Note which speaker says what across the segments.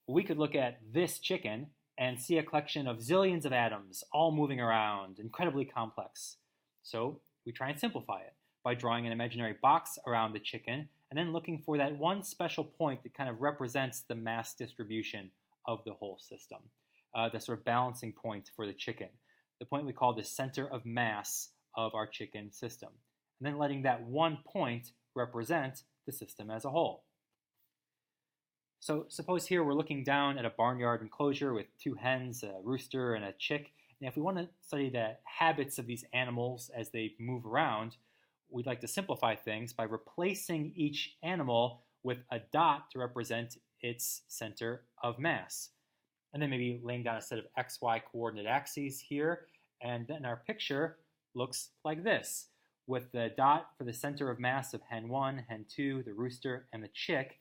Speaker 1: We could look at this chicken and see a collection of zillions of atoms all moving around, incredibly complex. So we try and simplify it by drawing an imaginary box around the chicken and then looking for that one special point that kind of represents the mass distribution of the whole system, the sort of balancing point for the chicken, the point we call the center of mass of our chicken system, and then letting that one point represent the system as a whole. So suppose here we're looking down at a barnyard enclosure with two hens, a rooster, and a chick. And if we want to study the habits of these animals as they move around, we'd like to simplify things by replacing each animal with a dot to represent its center of mass. And then maybe laying down a set of XY coordinate axes here. And then our picture looks like this, with the dot for the center of mass of hen 1, hen 2, the rooster, and the chick.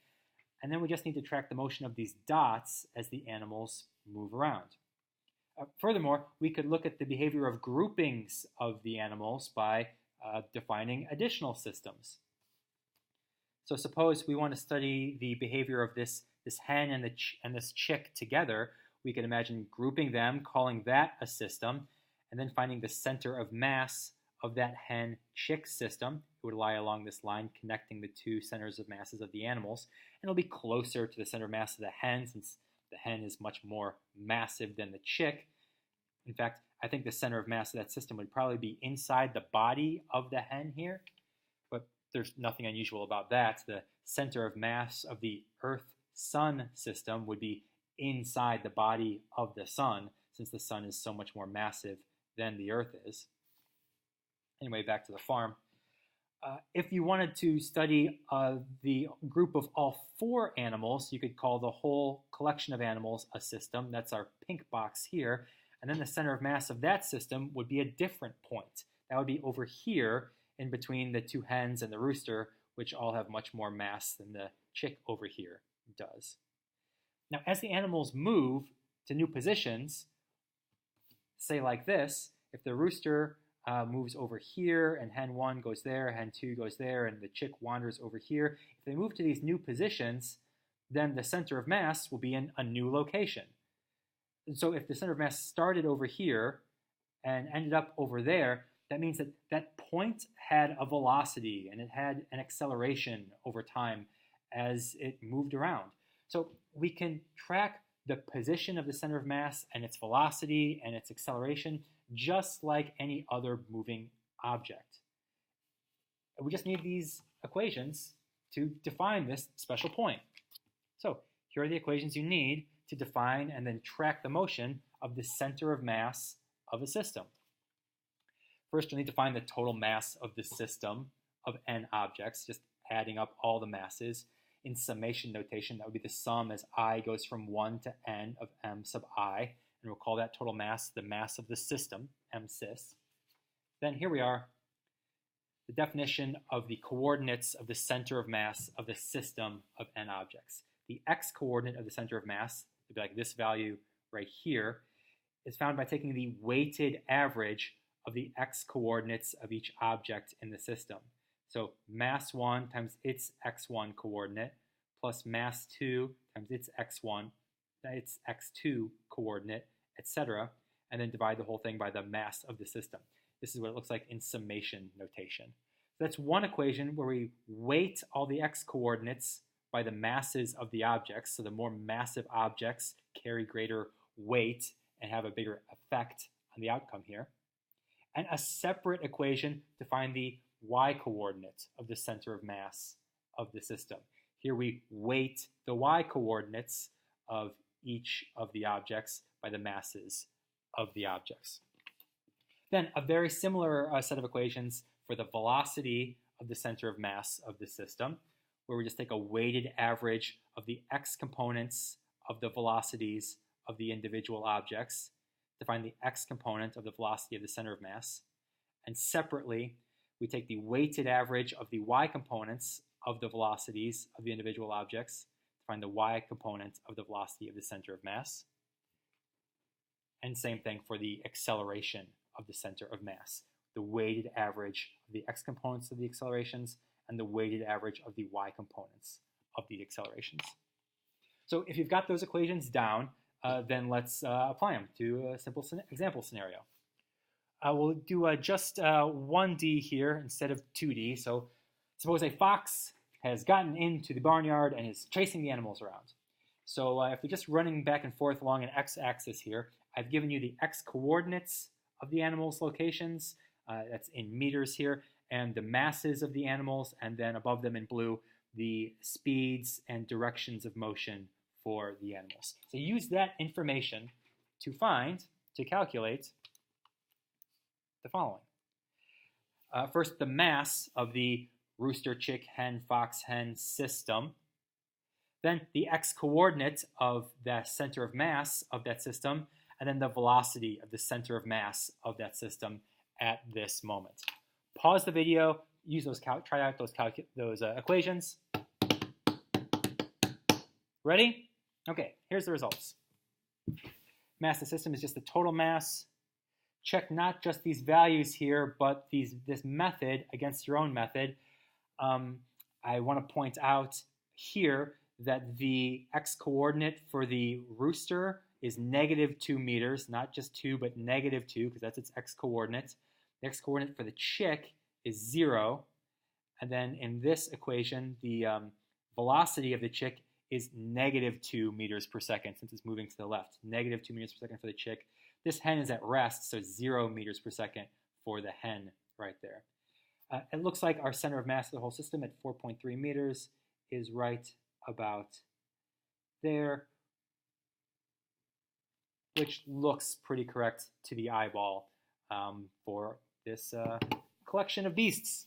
Speaker 1: And then we just need to track the motion of these dots as the animals move around. Furthermore, we could look at the behavior of groupings of the animals by defining additional systems. So suppose we want to study the behavior of this hen and this chick together. We could imagine grouping them, calling that a system, and then finding the center of mass of that hen-chick system. It would lie along this line connecting the two centers of masses of the animals, and it'll be closer to the center of mass of the hen since the hen is much more massive than the chick. In fact, I think the center of mass of that system would probably be inside the body of the hen here, but there's nothing unusual about that. The center of mass of the Earth-Sun system would be inside the body of the sun, since the sun is so much more massive than the Earth is. Anyway, back to the farm. If you wanted to study the group of all four animals, you could call the whole collection of animals a system. That's our pink box here. And then the center of mass of that system would be a different point. That would be over here in between the two hens and the rooster, which all have much more mass than the chick over here does. Now, as the animals move to new positions, say like this, if the rooster moves over here and hen 1 goes there, hen 2 goes there, and the chick wanders over here, if they move to these new positions, then the center of mass will be in a new location. And so if the center of mass started over here and ended up over there, that means that that point had a velocity and it had an acceleration over time as it moved around. So we can track the position of the center of mass and its velocity and its acceleration just like any other moving object. We just need these equations to define this special point. So here are the equations you need to define and then track the motion of the center of mass of a system. First, you'll need to find the total mass of the system of n objects, just adding up all the masses. In summation notation, that would be the sum as I goes from 1 to n of m sub I, and we'll call that total mass the mass of the system, m sys. Then here we are, the definition of the coordinates of the center of mass of the system of n objects. The x-coordinate of the center of mass, would be like this value right here, is found by taking the weighted average of the x-coordinates of each object in the system. So mass 1 times its x1 coordinate plus mass 2 times its x2 coordinate, etc., and then divide the whole thing by the mass of the system. This is what it looks like in summation notation. So that's one equation where we weight all the x-coordinates by the masses of the objects. So the more massive objects carry greater weight and have a bigger effect on the outcome here. And a separate equation to find the y-coordinate of the center of mass of the system. Here we weight the y-coordinates of each of the objects by the masses of the objects. Then a very similar set of equations for the velocity of the center of mass of the system, where we just take a weighted average of the x components of the velocities of the individual objects to find the x component of the velocity of the center of mass. And separately, we take the weighted average of the y components of the velocities of the individual objects to find the y component of the velocity of the center of mass. And same thing for the acceleration of the center of mass, the weighted average of the x components of the accelerations and the weighted average of the y components of the accelerations. So if you've got those equations down, then let's apply them to a simple example scenario. We'll do just 1D here instead of 2D. So suppose a fox has gotten into the barnyard and is chasing the animals around. So if we're just running back and forth along an x-axis here, I've given you the x-coordinates of the animals' locations. That's in meters here, and the masses of the animals, and then above them in blue, the speeds and directions of motion for the animals. So use that information to calculate the following. First, the mass of the rooster, chick, hen, fox, hen system. Then the x-coordinate of the center of mass of that system, and then the velocity of the center of mass of that system at this moment. Pause the video, use those try out those equations. Ready? Okay, here's the results. Mass of the system is just the total mass. Check not just these values here, but this method against your own method. I want to point out here that the x-coordinate for the rooster is -2 meters, not just 2, but -2, because that's its x-coordinate. The x-coordinate for the chick is 0. And then in this equation, the velocity of the chick is -2 meters per second, since it's moving to the left. -2 meters per second for the chick. This hen is at rest, so 0 meters per second for the hen right there. It looks like our center of mass of the whole system at 4.3 meters is right about there, which looks pretty correct to the eyeball for this collection of beasts.